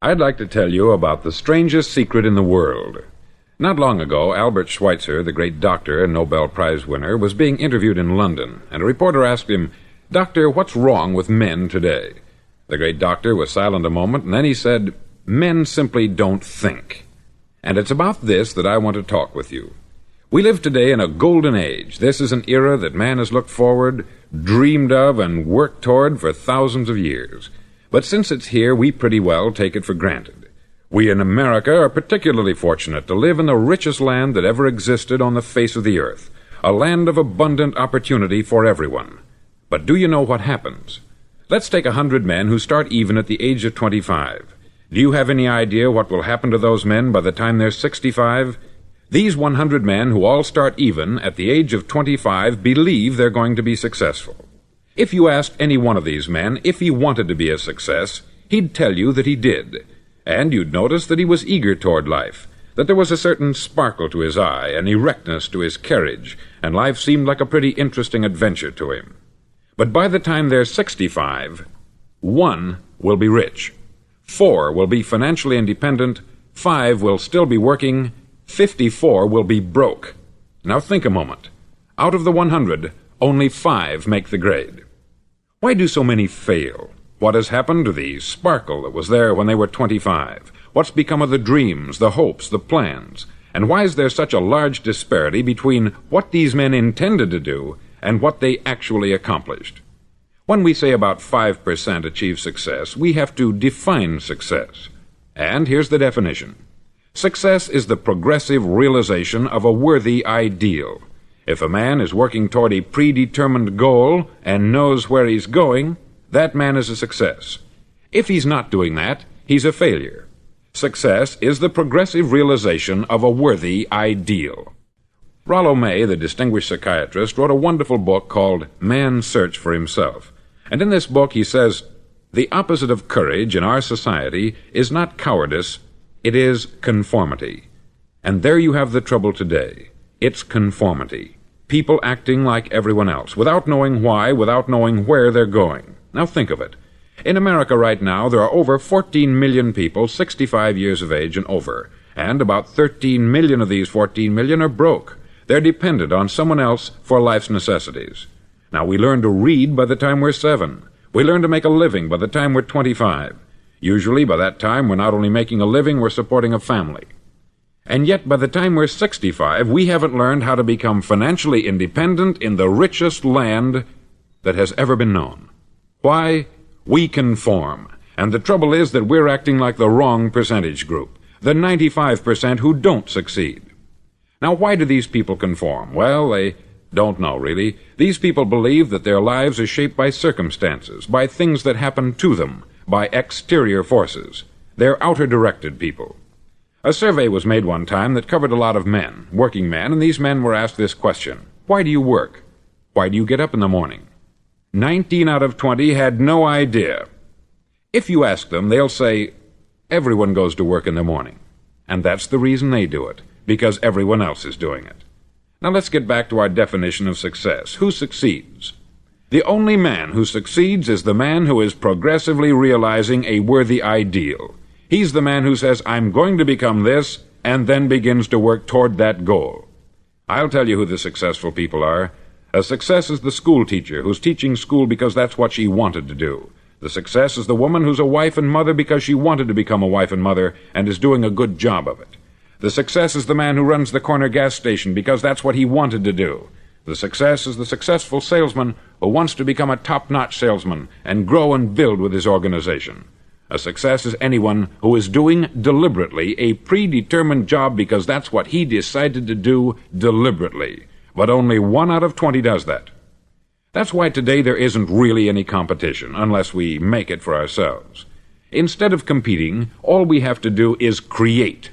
I'd like to tell you about the strangest secret in the world. Not long ago, Albert Schweitzer, the great doctor and Nobel Prize winner, was being interviewed in London, and a reporter asked him, "Doctor, what's wrong with men today?" The great doctor was silent a moment, and then he said, "Men simply don't think." And it's about this that I want to talk with you. We live today in a golden age. This is an era that man has looked forward, dreamed of, and worked toward for thousands of years. But since it's here, we pretty well take it for granted. We in America are particularly fortunate to live in the richest land that ever existed on the face of the earth, a land of abundant opportunity for everyone. But do you know what happens? Let's take 100 men who start even at the age of 25. Do you have any idea what will happen to those men by the time they're 65? These 100 men who all start even at the age of 25 believe they're going to be successful. If you asked any one of these men if he wanted to be a success, he'd tell you that he did. And you'd notice that he was eager toward life, that there was a certain sparkle to his eye, an erectness to his carriage, and life seemed like a pretty interesting adventure to him. But by the time they're 65, 1 will be rich, 4 will be financially independent, 5 will still be working, 54 will be broke. Now think a moment. Out of the 100, only 5 make the grade. Why do so many fail? What has happened to the sparkle that was there when they were 25? What's become of the dreams, the hopes, the plans? And why is there such a large disparity between what these men intended to do and what they actually accomplished? When we say about 5% achieve success, we have to define success. And here's the definition. Success is the progressive realization of a worthy ideal. If a man is working toward a predetermined goal and knows where he's going, that man is a success. If he's not doing that, he's a failure. Success is the progressive realization of a worthy ideal. Rollo May, the distinguished psychiatrist, wrote a wonderful book called Man's Search for Himself. And in this book he says, "The opposite of courage in our society is not cowardice, it is conformity." And there you have the trouble today. It's conformity. People acting like everyone else, without knowing why, without knowing where they're going. Now think of it. In America right now, there are over 14 million people 65 years of age and over, and about 13 million of these 14 million are broke. They're dependent on someone else for life's necessities. Now, we learn to read by the time we're 7. We learn to make a living by the time we're 25. Usually, by that time, we're not only making a living, we're supporting a family. And yet, by the time we're 65, we haven't learned how to become financially independent in the richest land that has ever been known. Why? We conform. And the trouble is that we're acting like the wrong percentage group, the 95% who don't succeed. Now, why do these people conform? Well, they don't know, really. These people believe that their lives are shaped by circumstances, by things that happen to them, by exterior forces. They're outer-directed people. A survey was made one time that covered a lot of men, working men, and these men were asked this question: why do you work? Why do you get up in the morning? 19 out of 20 had no idea. If you ask them, they'll say, everyone goes to work in the morning. And that's the reason they do it, because everyone else is doing it. Now let's get back to our definition of success. Who succeeds? The only man who succeeds is the man who is progressively realizing a worthy ideal. He's the man who says, I'm going to become this, and then begins to work toward that goal. I'll tell you who the successful people are. A success is the school teacher who's teaching school because that's what she wanted to do. The success is the woman who's a wife and mother because she wanted to become a wife and mother and is doing a good job of it. The success is the man who runs the corner gas station because that's what he wanted to do. The success is the successful salesman who wants to become a top-notch salesman and grow and build with his organization. A success is anyone who is doing deliberately a predetermined job because that's what he decided to do deliberately. But only 1 out of 20 does that. That's why today there isn't really any competition, unless we make it for ourselves. Instead of competing, all we have to do is create.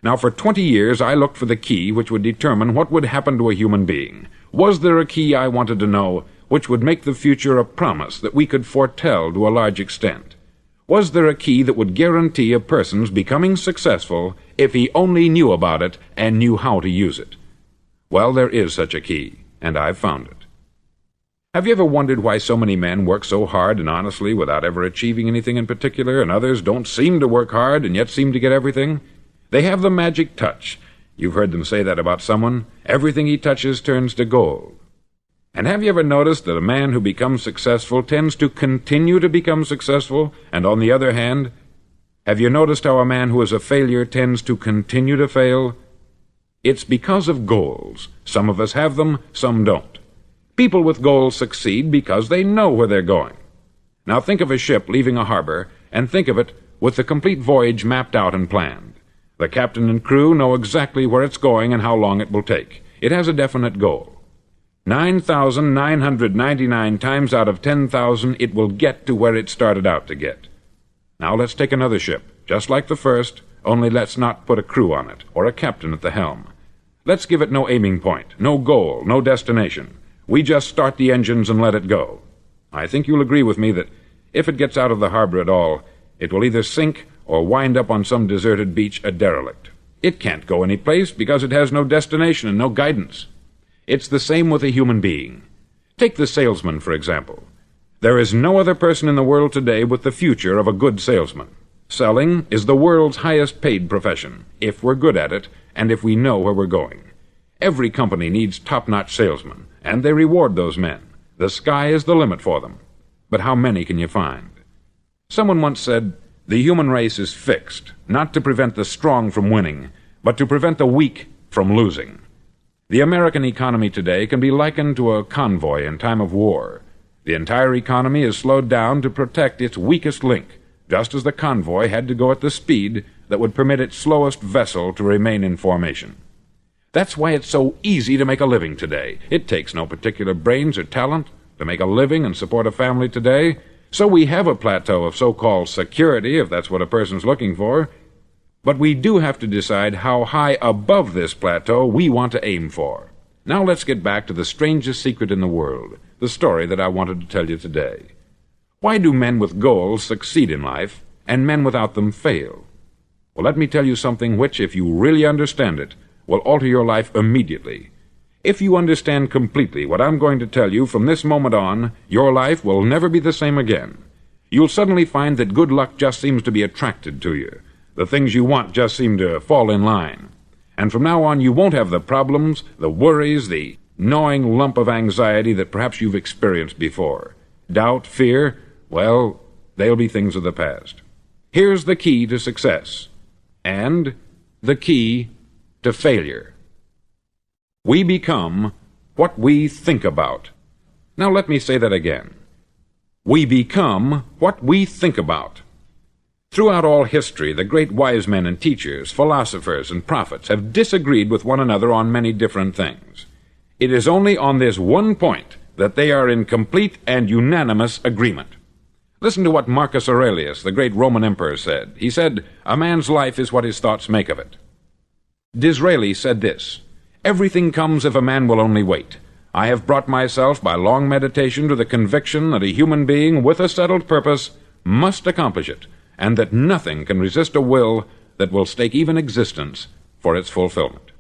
Now, for 20 years, I looked for the key which would determine what would happen to a human being. Was there a key, I wanted to know, which would make the future a promise that we could foretell to a large extent? Was there a key that would guarantee a person's becoming successful if he only knew about it and knew how to use it? Well, there is such a key, and I've found it. Have you ever wondered why so many men work so hard and honestly without ever achieving anything in particular, and others don't seem to work hard and yet seem to get everything? They have the magic touch. You've heard them say that about someone. Everything he touches turns to gold. And have you ever noticed that a man who becomes successful tends to continue to become successful, and on the other hand, have you noticed how a man who is a failure tends to continue to fail? It's because of goals. Some of us have them, some don't. People with goals succeed because they know where they're going. Now think of a ship leaving a harbor, and think of it with the complete voyage mapped out and planned. The captain and crew know exactly where it's going and how long it will take. It has a definite goal. 9,999 times out of 10,000 it will get to where it started out to get. Now let's take another ship, just like the first, only let's not put a crew on it, or a captain at the helm. Let's give it no aiming point, no goal, no destination. We just start the engines and let it go. I think you'll agree with me that if it gets out of the harbor at all, it will either sink or wind up on some deserted beach a derelict. It can't go any place because it has no destination and no guidance. It's the same with a human being. Take the salesman, for example. There is no other person in the world today with the future of a good salesman. Selling is the world's highest paid profession, if we're good at it and if we know where we're going. Every company needs top-notch salesmen, and they reward those men. The sky is the limit for them. But how many can you find? Someone once said, the human race is fixed, not to prevent the strong from winning, but to prevent the weak from losing. The American economy today can be likened to a convoy in time of war. The entire economy is slowed down to protect its weakest link, just as the convoy had to go at the speed that would permit its slowest vessel to remain in formation. That's why it's so easy to make a living today. It takes no particular brains or talent to make a living and support a family today. So we have a plateau of so-called security, if that's what a person's looking for. But we do have to decide how high above this plateau we want to aim for. Now let's get back to the strangest secret in the world, the story that I wanted to tell you today. Why do men with goals succeed in life, and men without them fail? Well, let me tell you something which, if you really understand it, will alter your life immediately. If you understand completely what I'm going to tell you from this moment on, your life will never be the same again. You'll suddenly find that good luck just seems to be attracted to you. The things you want just seem to fall in line. And from now on, you won't have the problems, the worries, the gnawing lump of anxiety that perhaps you've experienced before. Doubt, fear, well, they'll be things of the past. Here's the key to success, and the key to failure. We become what we think about. Now let me say that again. We become what we think about. Throughout all history, the great wise men and teachers, philosophers and prophets have disagreed with one another on many different things. It is only on this one point that they are in complete and unanimous agreement. Listen to what Marcus Aurelius, the great Roman emperor, said. He said, "A man's life is what his thoughts make of it." Disraeli said this, "Everything comes if a man will only wait. I have brought myself by long meditation to the conviction that a human being with a settled purpose must accomplish it, and that nothing can resist a will that will stake even existence for its fulfillment."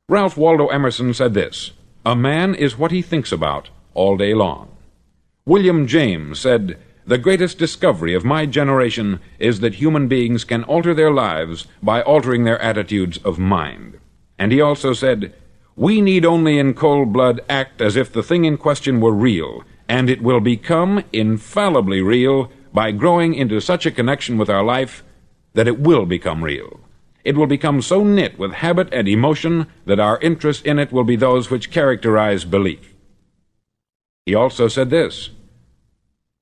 Ralph Waldo Emerson said this, "A man is what he thinks about all day long." William James said, "The greatest discovery of my generation is that human beings can alter their lives by altering their attitudes of mind." And he also said, "We need only in cold blood act as if the thing in question were real, and it will become infallibly real by growing into such a connection with our life that it will become real. It will become so knit with habit and emotion that our interest in it will be those which characterize belief." He also said this,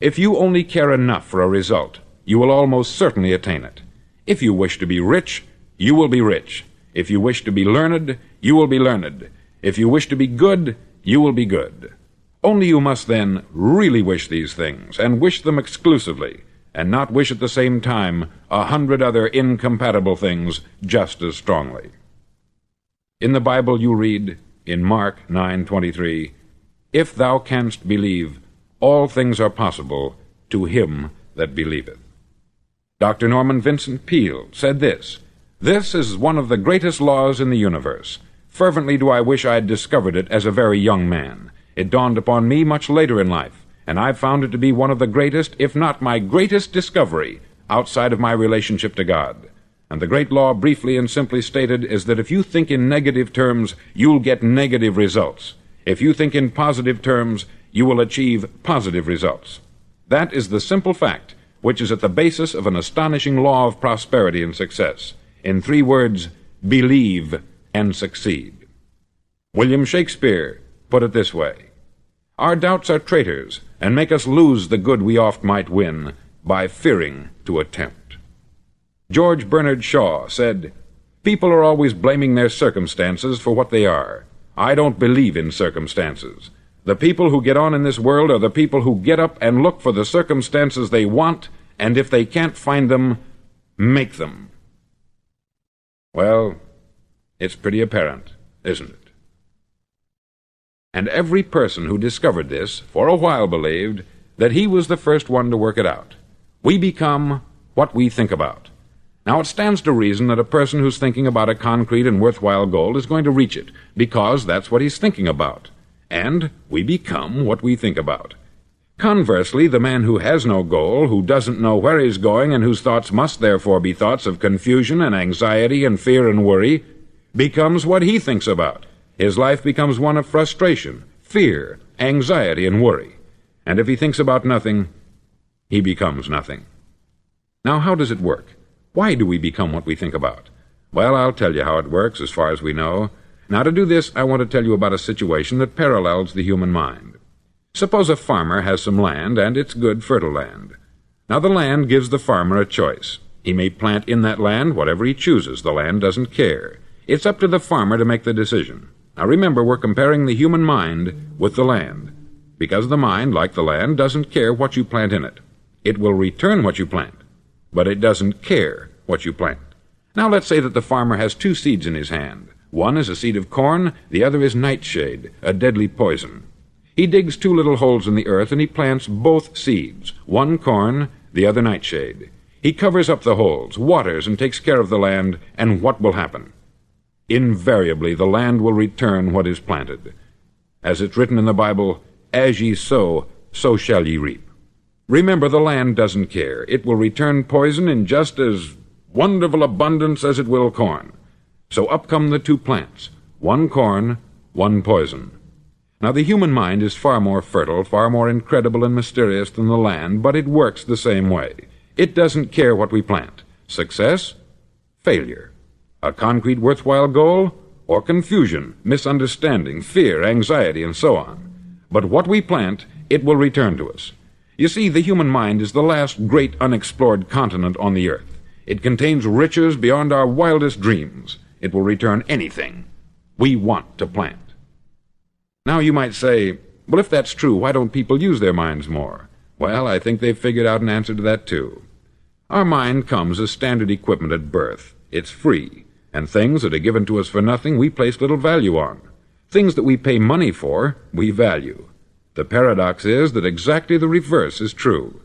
"If you only care enough for a result, you will almost certainly attain it. If you wish to be rich, you will be rich. If you wish to be learned, you will be learned. If you wish to be good, you will be good. Only you must then really wish these things, and wish them exclusively, and not wish at the same time 100 other incompatible things just as strongly." In the Bible you read, in Mark 9:23, "If thou canst believe, all things are possible to him that believeth." Dr. Norman Vincent Peale said this, "This is one of the greatest laws in the universe. Fervently do I wish I had discovered it as a very young man. It dawned upon me much later in life, and I've found it to be one of the greatest, if not my greatest discovery, outside of my relationship to God. And the great law, briefly and simply stated, is that if you think in negative terms, you'll get negative results. If you think in positive terms, you will achieve positive results. That is the simple fact which is at the basis of an astonishing law of prosperity and success. In 3 words, believe and succeed. William Shakespeare put it this way: "Our doubts are traitors, and make us lose the good we oft might win, by fearing to attempt." George Bernard Shaw said, "People are always blaming their circumstances for what they are. I don't believe in circumstances. The people who get on in this world are the people who get up and look for the circumstances they want, and if they can't find them, make them." Well, it's pretty apparent, isn't it? And every person who discovered this for a while believed that he was the first one to work it out. We become what we think about. Now, it stands to reason that a person who's thinking about a concrete and worthwhile goal is going to reach it, because that's what he's thinking about. And we become what we think about. Conversely, the man who has no goal, who doesn't know where he's going, and whose thoughts must therefore be thoughts of confusion and anxiety and fear and worry, becomes what he thinks about. His life becomes one of frustration, fear, anxiety, and worry. And if he thinks about nothing, he becomes nothing. Now, how does it work? Why do we become what we think about? Well, I'll tell you how it works as far as we know. Now, to do this, I want to tell you about a situation that parallels the human mind. Suppose a farmer has some land, and it's good, fertile land. Now, the land gives the farmer a choice. He may plant in that land whatever he chooses. The land doesn't care. It's up to the farmer to make the decision. Now, remember, we're comparing the human mind with the land, because the mind, like the land, doesn't care what you plant in it. It will return what you plant, but it doesn't care what you plant. Now, let's say that the farmer has 2 seeds in his hand. One is a seed of corn, the other is nightshade, a deadly poison. He digs 2 little holes in the earth, and he plants both seeds, one corn, the other nightshade. He covers up the holes, waters, and takes care of the land, and what will happen? Invariably, the land will return what is planted. As it's written in the Bible, "As ye sow, so shall ye reap." Remember, the land doesn't care. It will return poison in just as wonderful abundance as it will corn. So up come the 2 plants, one corn, one poison. Now, the human mind is far more fertile, far more incredible and mysterious than the land, but it works the same way. It doesn't care what we plant. Success, failure. A concrete, worthwhile goal, or confusion, misunderstanding, fear, anxiety, and so on. But what we plant, it will return to us. You see, the human mind is the last great unexplored continent on the earth. It contains riches beyond our wildest dreams. It will return anything we want to plant. Now, you might say, well, if that's true, why don't people use their minds more? Well, I think they've figured out an answer to that, too. Our mind comes as standard equipment at birth. It's free, and things that are given to us for nothing we place little value on. Things that we pay money for, we value. The paradox is that exactly the reverse is true.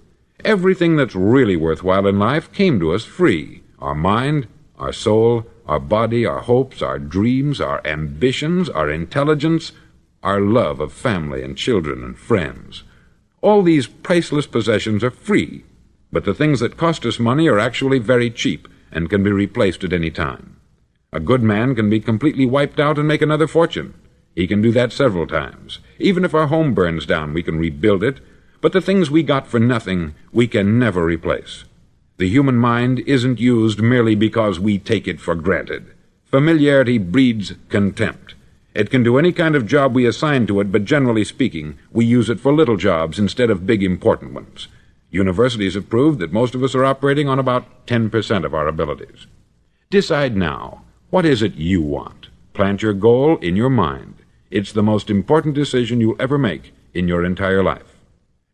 Everything that's really worthwhile in life came to us free. Our mind, our soul, our body, our hopes, our dreams, our ambitions, our intelligence, our love of family and children and friends. All these priceless possessions are free, but the things that cost us money are actually very cheap and can be replaced at any time. A good man can be completely wiped out and make another fortune. He can do that several times. Even if our home burns down, we can rebuild it, but the things we got for nothing, we can never replace. The human mind isn't used merely because we take it for granted. Familiarity breeds contempt. It can do any kind of job we assign to it, but generally speaking, we use it for little jobs instead of big important ones. Universities have proved that most of us are operating on about 10% of our abilities. Decide now, what is it you want? Plant your goal in your mind. It's the most important decision you'll ever make in your entire life.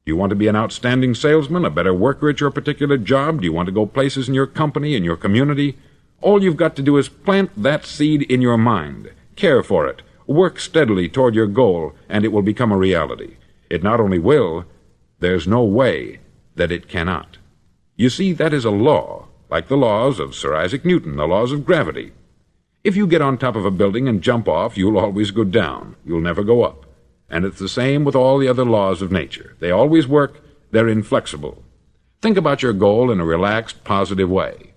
Do you want to be an outstanding salesman, a better worker at your particular job? Do you want to go places in your company, in your community? All you've got to do is plant that seed in your mind. Care for it. Work steadily toward your goal, and it will become a reality. It not only will, there's no way that it cannot. You see, that is a law, like the laws of Sir Isaac Newton, the laws of gravity. If you get on top of a building and jump off, you'll always go down. You'll never go up. And it's the same with all the other laws of nature. They always work. They're inflexible. Think about your goal in a relaxed, positive way.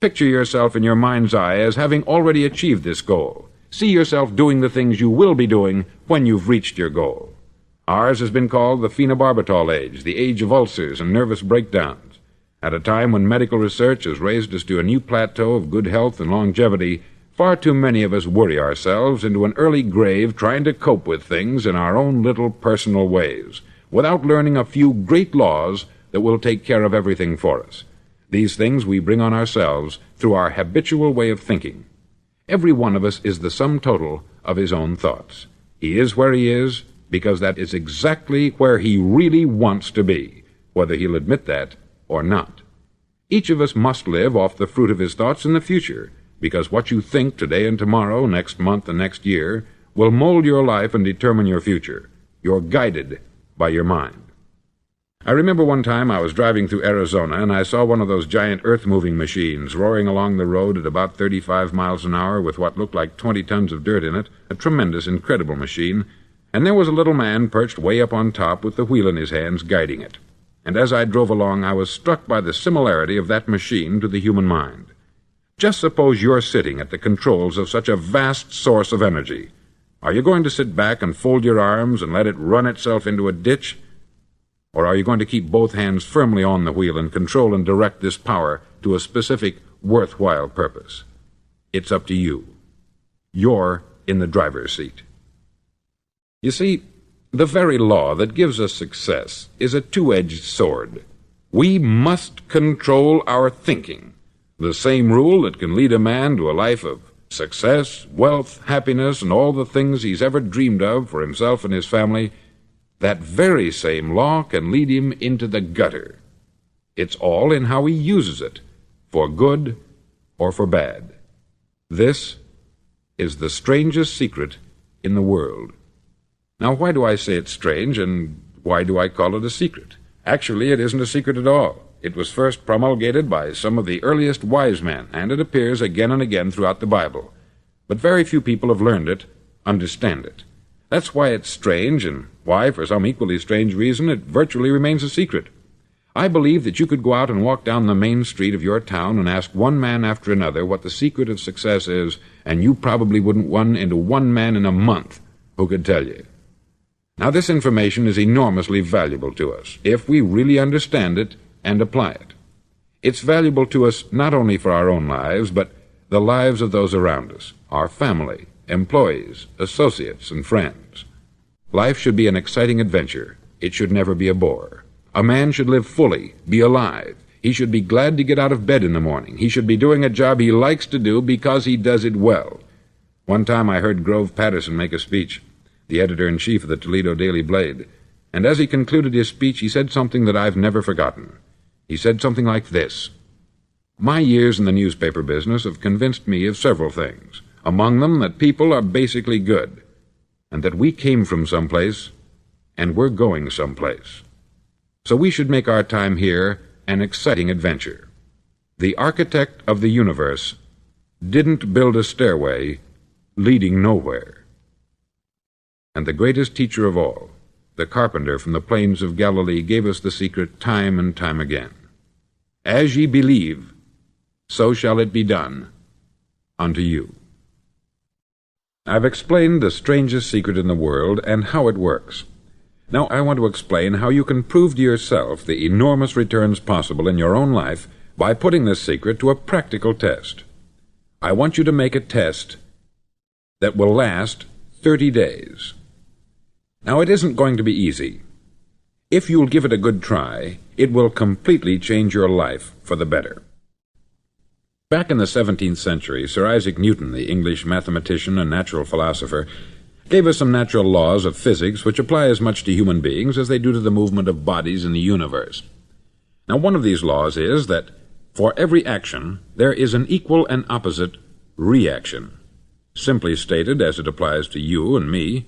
Picture yourself in your mind's eye as having already achieved this goal. See yourself doing the things you will be doing when you've reached your goal. Ours has been called the phenobarbital age, the age of ulcers and nervous breakdowns. At a time when medical research has raised us to a new plateau of good health and longevity, far too many of us worry ourselves into an early grave trying to cope with things in our own little personal ways, without learning a few great laws that will take care of everything for us. These things we bring on ourselves through our habitual way of thinking. Every one of us is the sum total of his own thoughts. He is where he is because that is exactly where he really wants to be, whether he'll admit that or not. Each of us must live off the fruit of his thoughts in the future, because what you think today and tomorrow, next month and next year, will mold your life and determine your future. You're guided by your mind. I remember one time I was driving through Arizona and I saw one of those giant earth-moving machines roaring along the road at about 35 miles an hour with what looked like 20 tons of dirt in it, a tremendous, incredible machine, and there was a little man perched way up on top with the wheel in his hands guiding it. And as I drove along, I was struck by the similarity of that machine to the human mind. Just suppose you're sitting at the controls of such a vast source of energy. Are you going to sit back and fold your arms and let it run itself into a ditch? Or are you going to keep both hands firmly on the wheel and control and direct this power to a specific, worthwhile purpose? It's up to you. You're in the driver's seat. You see, the very law that gives us success is a two-edged sword. We must control our thinking. The same rule that can lead a man to a life of success, wealth, happiness, and all the things he's ever dreamed of for himself and his family, that very same law can lead him into the gutter. It's all in how he uses it, for good or for bad. This is the strangest secret in the world. Now, why do I say it's strange, and why do I call it a secret? Actually, it isn't a secret at all. It was first promulgated by some of the earliest wise men, and it appears again and again throughout the Bible. But very few people have learned it, understand it. That's why it's strange, and why, for some equally strange reason, it virtually remains a secret. I believe that you could go out and walk down the main street of your town and ask one man after another what the secret of success is, and you probably wouldn't run into one man in a month who could tell you. Now, this information is enormously valuable to us, if we really understand it and apply it. It's valuable to us not only for our own lives, but the lives of those around us, our family, employees, associates, and friends. Life should be an exciting adventure. It should never be a bore. A man should live fully, be alive. He should be glad to get out of bed in the morning. He should be doing a job he likes to do because he does it well. One time I heard Grove Patterson make a speech, the editor-in-chief of the Toledo Daily Blade, and as he concluded his speech, he said something that I've never forgotten. He said something like this: "My years in the newspaper business have convinced me of several things, among them that people are basically good, and that we came from someplace, and we're going someplace. So we should make our time here an exciting adventure. The architect of the universe didn't build a stairway leading nowhere." And the greatest teacher of all, the carpenter from the plains of Galilee, gave us the secret time and time again. "As ye believe, so shall it be done unto you." I've explained the strangest secret in the world and how it works. Now I want to explain how you can prove to yourself the enormous returns possible in your own life by putting this secret to a practical test. I want you to make a test that will last 30 days. Now, it isn't going to be easy. If you'll give it a good try, it will completely change your life for the better. Back in the 17th century, Sir Isaac Newton, the English mathematician and natural philosopher, gave us some natural laws of physics which apply as much to human beings as they do to the movement of bodies in the universe. Now, one of these laws is that for every action there is an equal and opposite reaction. Simply stated, as it applies to you and me,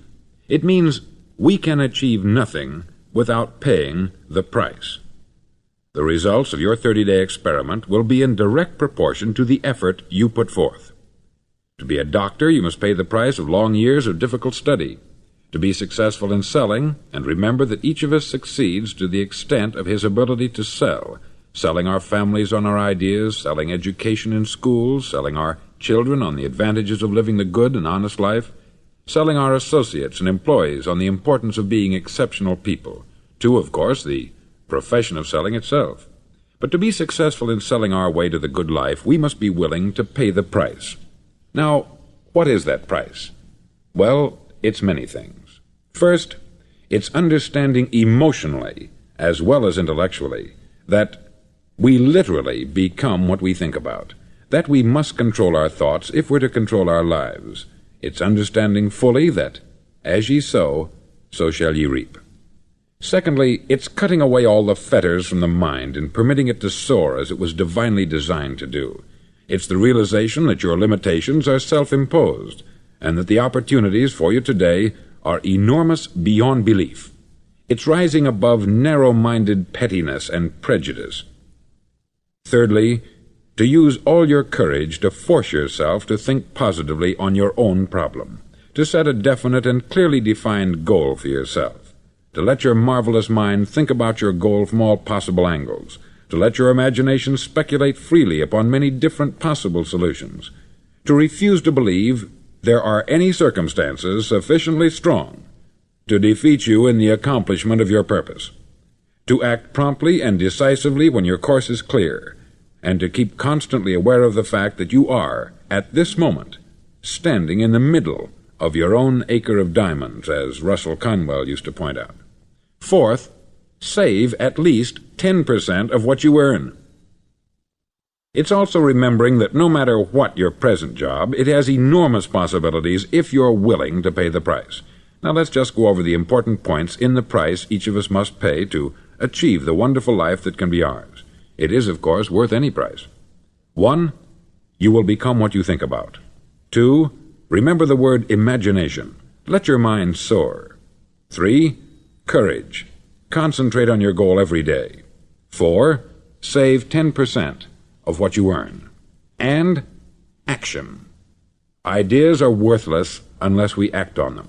it means we can achieve nothing without paying the price. The results of your 30-day experiment will be in direct proportion to the effort you put forth. To be a doctor, you must pay the price of long years of difficult study. to be successful in selling, and remember that each of us succeeds to the extent of his ability to sell, selling our families on our ideas, selling education in schools, selling our children on the advantages of living the good and honest life, selling our associates and employees on the importance of being exceptional people, to, of course, the profession of selling itself. But to be successful in selling our way to the good life, we must be willing to pay the price. Now, what is that price? Well, it's many things. First, it's understanding emotionally, as well as intellectually, that we literally become what we think about, that we must control our thoughts if we're to control our lives. It's understanding fully that, as ye sow, so shall ye reap. Secondly, it's cutting away all the fetters from the mind and permitting it to soar as it was divinely designed to do. It's the realization that your limitations are self-imposed, and that the opportunities for you today are enormous beyond belief. It's rising above narrow-minded pettiness and prejudice. Thirdly, to use all your courage to force yourself to think positively on your own problem, to set a definite and clearly defined goal for yourself, to let your marvelous mind think about your goal from all possible angles, to let your imagination speculate freely upon many different possible solutions, to refuse to believe there are any circumstances sufficiently strong to defeat you in the accomplishment of your purpose, to act promptly and decisively when your course is clear, and to keep constantly aware of the fact that you are, at this moment, standing in the middle of your own acre of diamonds, as Russell Conwell used to point out. Fourth, save at least 10% of what you earn. It's also remembering that no matter what your present job, it has enormous possibilities if you're willing to pay the price. Now let's just go over the important points in the price each of us must pay to achieve the wonderful life that can be ours. It is, of course, worth any price. 1. You will become what you think about. 2. Remember the word imagination. Let your mind soar. 3. Courage. Concentrate on your goal every day. 4. Save 10% of what you earn. And action. Ideas are worthless unless we act on them.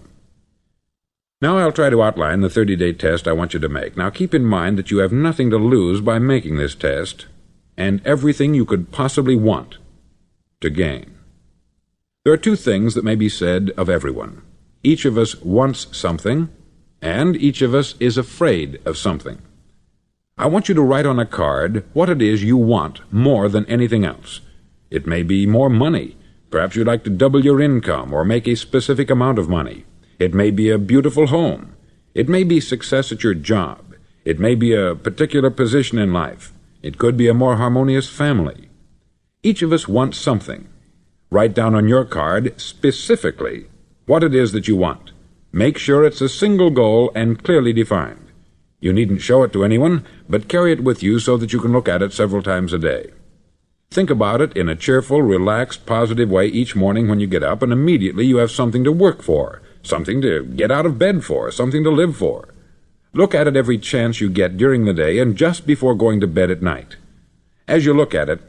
Now I'll try to outline the 30-day test I want you to make. Now keep in mind that you have nothing to lose by making this test, and everything you could possibly want to gain. There are two things that may be said of everyone. Each of us wants something, and each of us is afraid of something. I want you to write on a card what it is you want more than anything else. It may be more money. Perhaps you'd like to double your income or make a specific amount of money. It may be a beautiful home. It may be success at your job. It may be a particular position in life. It could be a more harmonious family. Each of us wants something. Write down on your card specifically what it is that you want. Make sure it's a single goal and clearly defined. You needn't show it to anyone, but carry it with you so that you can look at it several times a day. Think about it in a cheerful, relaxed, positive way each morning when you get up, and immediately you have something to work for, something to get out of bed for, something to live for. Look at it every chance you get during the day and just before going to bed at night. As you look at it,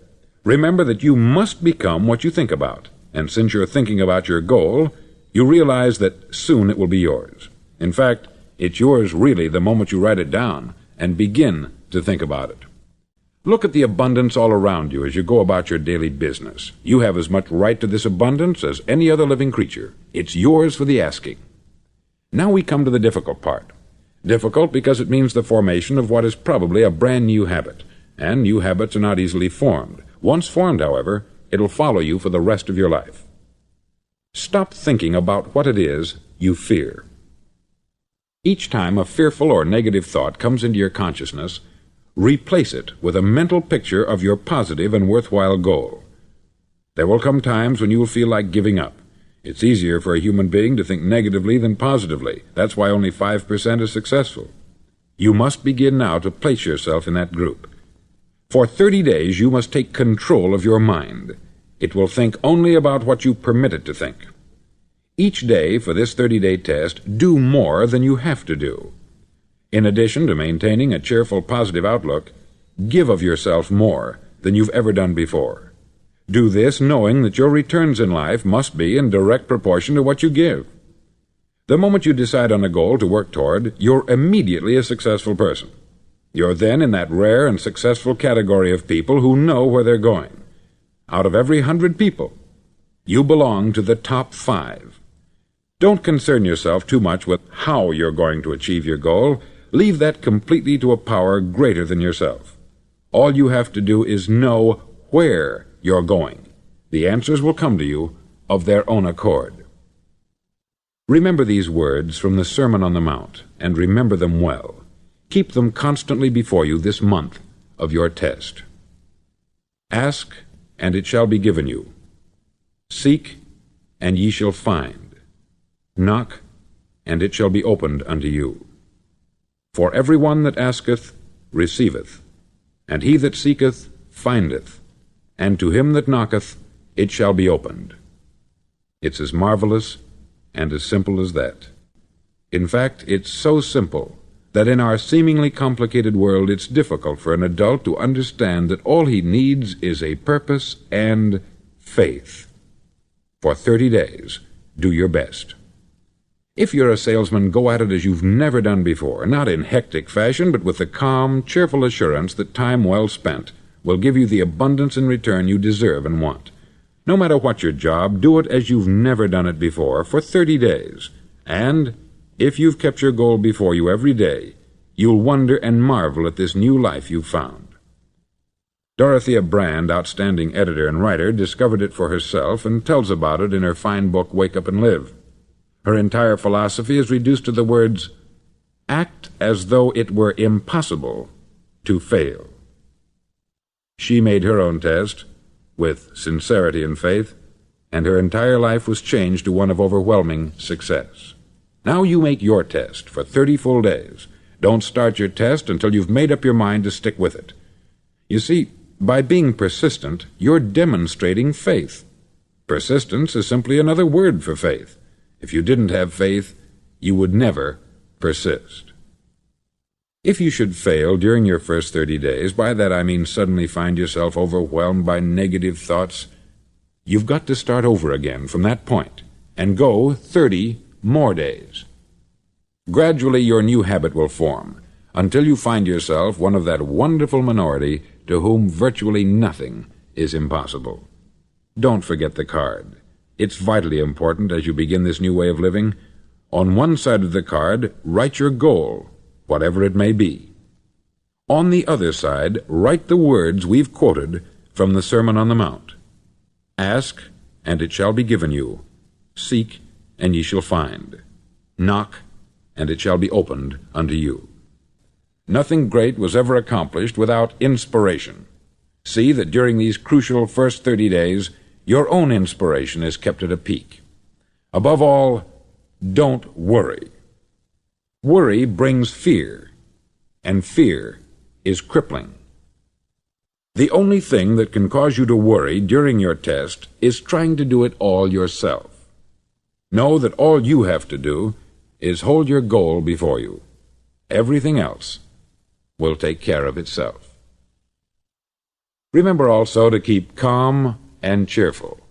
remember that you must become what you think about, and since you're thinking about your goal, you realize that soon it will be yours. In fact, it's yours really the moment you write it down and begin to think about it. Look at the abundance all around you as you go about your daily business. You have as much right to this abundance as any other living creature. It's yours for the asking. Now we come to the difficult part. Difficult because it means the formation of what is probably a brand new habit, and new habits are not easily formed. Once formed, however, it'll follow you for the rest of your life. Stop thinking about what it is you fear. Each time a fearful or negative thought comes into your consciousness, replace it with a mental picture of your positive and worthwhile goal. There will come times when you will feel like giving up. It's easier for a human being to think negatively than positively. That's why only 5% is successful. You must begin now to place yourself in that group. For 30 days you must take control of your mind. It will think only about what you permit it to think. Each day for this 30-day test, do more than you have to do. In addition to maintaining a cheerful, positive outlook, give of yourself more than you've ever done before. Do this knowing that your returns in life must be in direct proportion to what you give. The moment you decide on a goal to work toward, you're immediately a successful person. You're then in that rare and successful category of people who know where they're going. Out of every 100 people, you belong to the top 5. Don't concern yourself too much with how you're going to achieve your goal. Leave that completely to a power greater than yourself. All you have to do is know where you're going. The answers will come to you of their own accord. Remember these words from the Sermon on the Mount, and remember them well. Keep them constantly before you this month of your test. Ask, and it shall be given you. Seek, and ye shall find. Knock, and it shall be opened unto you. For every one that asketh receiveth, and he that seeketh findeth, and to him that knocketh it shall be opened. It's as marvelous and as simple as that. In fact, it's so simple that in our seemingly complicated world it's difficult for an adult to understand that all he needs is a purpose and faith. For 30 days, do your best. If you're a salesman, go at it as you've never done before, not in hectic fashion, but with the calm, cheerful assurance that time well spent will give you the abundance in return you deserve and want. No matter what your job, do it as you've never done it before for 30 days. And if you've kept your goal before you every day, you'll wonder and marvel at this new life you've found. Dorothea Brand, outstanding editor and writer, discovered it for herself and tells about it in her fine book, Wake Up and Live. Her entire philosophy is reduced to the words, act as though it were impossible to fail. She made her own test with sincerity and faith, and her entire life was changed to one of overwhelming success. Now you make your test for 30 full days. Don't start your test until you've made up your mind to stick with it. You see, by being persistent, you're demonstrating faith. Persistence is simply another word for faith. If you didn't have faith, you would never persist. If you should fail during your first 30 days, by that I mean suddenly find yourself overwhelmed by negative thoughts, you've got to start over again from that point and go 30 more days. Gradually your new habit will form until you find yourself one of that wonderful minority to whom virtually nothing is impossible. Don't forget the card. It's vitally important as you begin this new way of living. On one side of the card, write your goal, whatever it may be. On the other side, write the words we've quoted from the Sermon on the Mount. Ask, and it shall be given you. Seek, and ye shall find. Knock, and it shall be opened unto you. Nothing great was ever accomplished without inspiration. See that during these crucial first 30 days, your own inspiration is kept at a peak. Above all, don't worry. Worry brings fear, and fear is crippling. The only thing that can cause you to worry during your test is trying to do it all yourself. Know that all you have to do is hold your goal before you. Everything else will take care of itself. Remember also to keep calm and cheerful.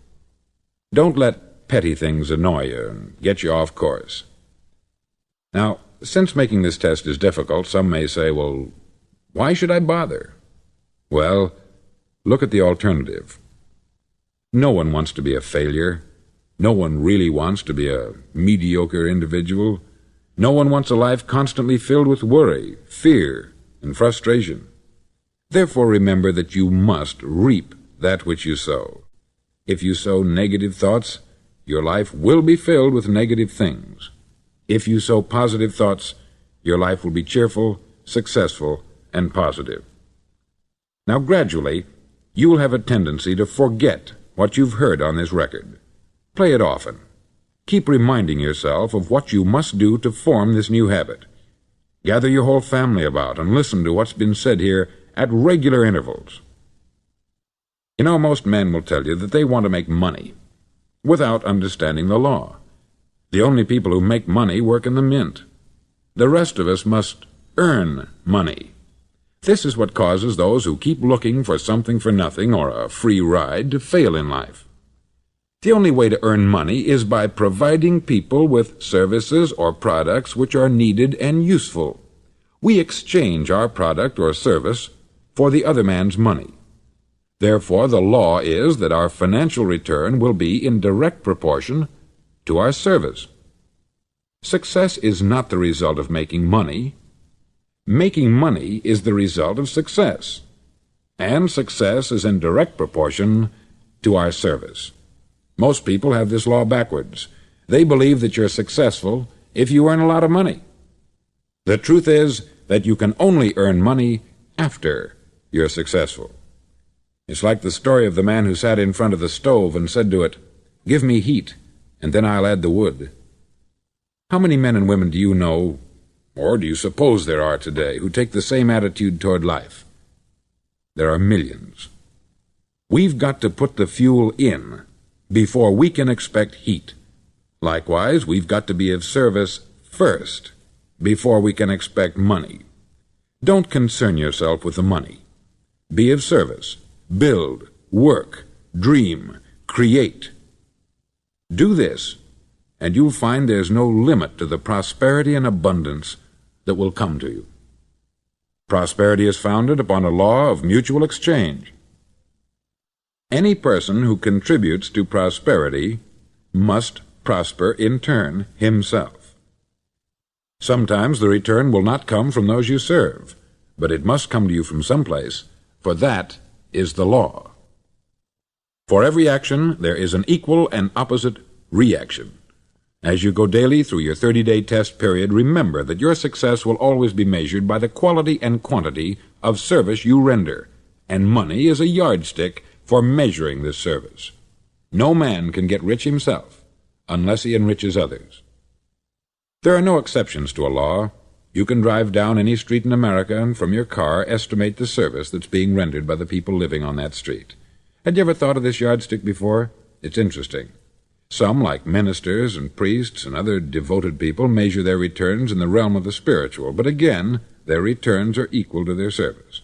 Don't let petty things annoy you and get you off course. Now, since making this test is difficult, some may say, well, why should I bother? Well, look at the alternative. No one wants to be a failure. No one really wants to be a mediocre individual. No one wants a life constantly filled with worry, fear, and frustration. Therefore, remember that you must reap that which you sow. If you sow negative thoughts, your life will be filled with negative things. If you sow positive thoughts, your life will be cheerful, successful, and positive. Now, gradually, you will have a tendency to forget what you've heard on this record. Play it often. Keep reminding yourself of what you must do to form this new habit. Gather your whole family about and listen to what's been said here at regular intervals. You know, most men will tell you that they want to make money without understanding the law. The only people who make money work in the mint. The rest of us must earn money. This is what causes those who keep looking for something for nothing or a free ride to fail in life. The only way to earn money is by providing people with services or products which are needed and useful. We exchange our product or service for the other man's money. Therefore, the law is that our financial return will be in direct proportion to our service. Success is not the result of making money. Making money is the result of success, and success is in direct proportion to our service. Most people have this law backwards. They believe that you're successful if you earn a lot of money. The truth is that you can only earn money after you're successful. It's like the story of the man who sat in front of the stove and said to it, "Give me heat, and then I'll add the wood." How many men and women do you know, or do you suppose there are today, who take the same attitude toward life? There are millions. We've got to put the fuel in before we can expect heat. Likewise, we've got to be of service first before we can expect money. Don't concern yourself with the money. Be of service. Build, work, dream, create. Do this, and you'll find there's no limit to the prosperity and abundance that will come to you. Prosperity is founded upon a law of mutual exchange. Any person who contributes to prosperity must prosper in turn himself. Sometimes the return will not come from those you serve, but it must come to you from someplace, for that is the law. For every action there is an equal and opposite reaction. As you go daily through your 30-day test period, remember that your success will always be measured by the quality and quantity of service you render, and money is a yardstick for measuring this service. No man can get rich himself unless he enriches others. There are no exceptions to a law. You can drive down any street in America and from your car estimate the service that's being rendered by the people living on that street. Had you ever thought of this yardstick before? It's interesting. Some, like ministers and priests and other devoted people, measure their returns in the realm of the spiritual, but again, their returns are equal to their service.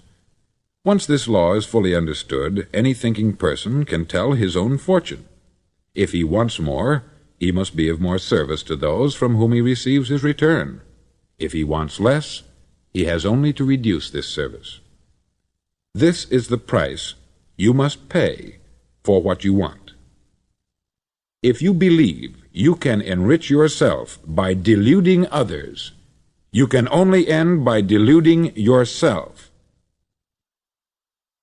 Once this law is fully understood, any thinking person can tell his own fortune. If he wants more, he must be of more service to those from whom he receives his return. If he wants less, he has only to reduce this service. This is the price you must pay for what you want. If you believe you can enrich yourself by deluding others, you can only end by deluding yourself.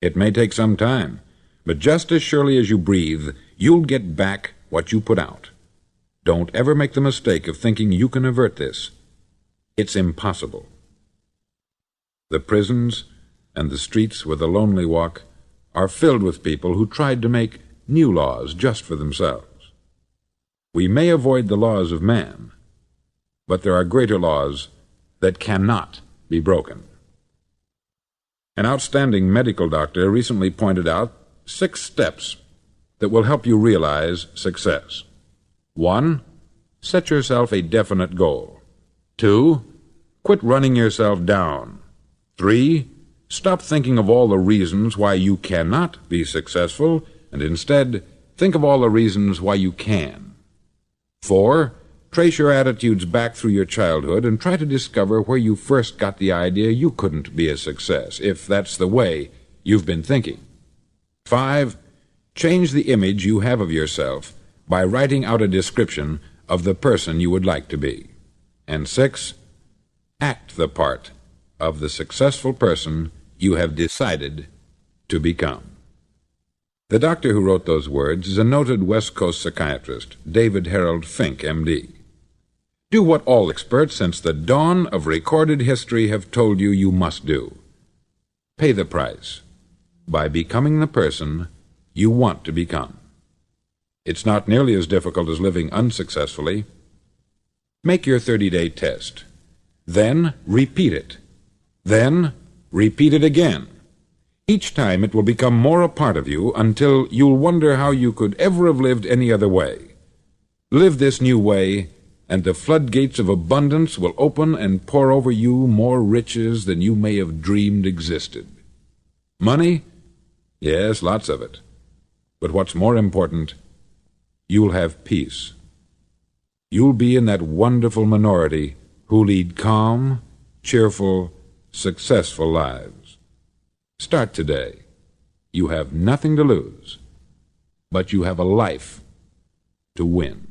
It may take some time, but just as surely as you breathe, you'll get back what you put out. Don't ever make the mistake of thinking you can avert this. It's impossible. The prisons and the streets where the lonely walk are filled with people who tried to make new laws just for themselves. We may avoid the laws of man, but there are greater laws that cannot be broken. An outstanding medical doctor recently pointed out 6 steps that will help you realize success. 1. Set yourself a definite goal. 2. Quit running yourself down. 3. Stop thinking of all the reasons why you cannot be successful, and instead think of all the reasons why you can. 4. Trace your attitudes back through your childhood and try to discover where you first got the idea you couldn't be a success, if that's the way you've been thinking. 5. Change the image you have of yourself by writing out a description of the person you would like to be. And 6. Act the part of the successful person you have decided to become. The doctor who wrote those words is a noted West Coast psychiatrist, David Harold Fink, M.D. Do what all experts since the dawn of recorded history have told you you must do. Pay the price by becoming the person you want to become. It's not nearly as difficult as living unsuccessfully. Make your 30-day test. Then repeat it. Then repeat it again. Each time it will become more a part of you until you'll wonder how you could ever have lived any other way. Live this new way, and the floodgates of abundance will open and pour over you more riches than you may have dreamed existed. Money? Yes, lots of it. But what's more important, you'll have peace. You'll be in that wonderful minority who lead calm, cheerful, successful lives. Start today. You have nothing to lose, but you have a life to win.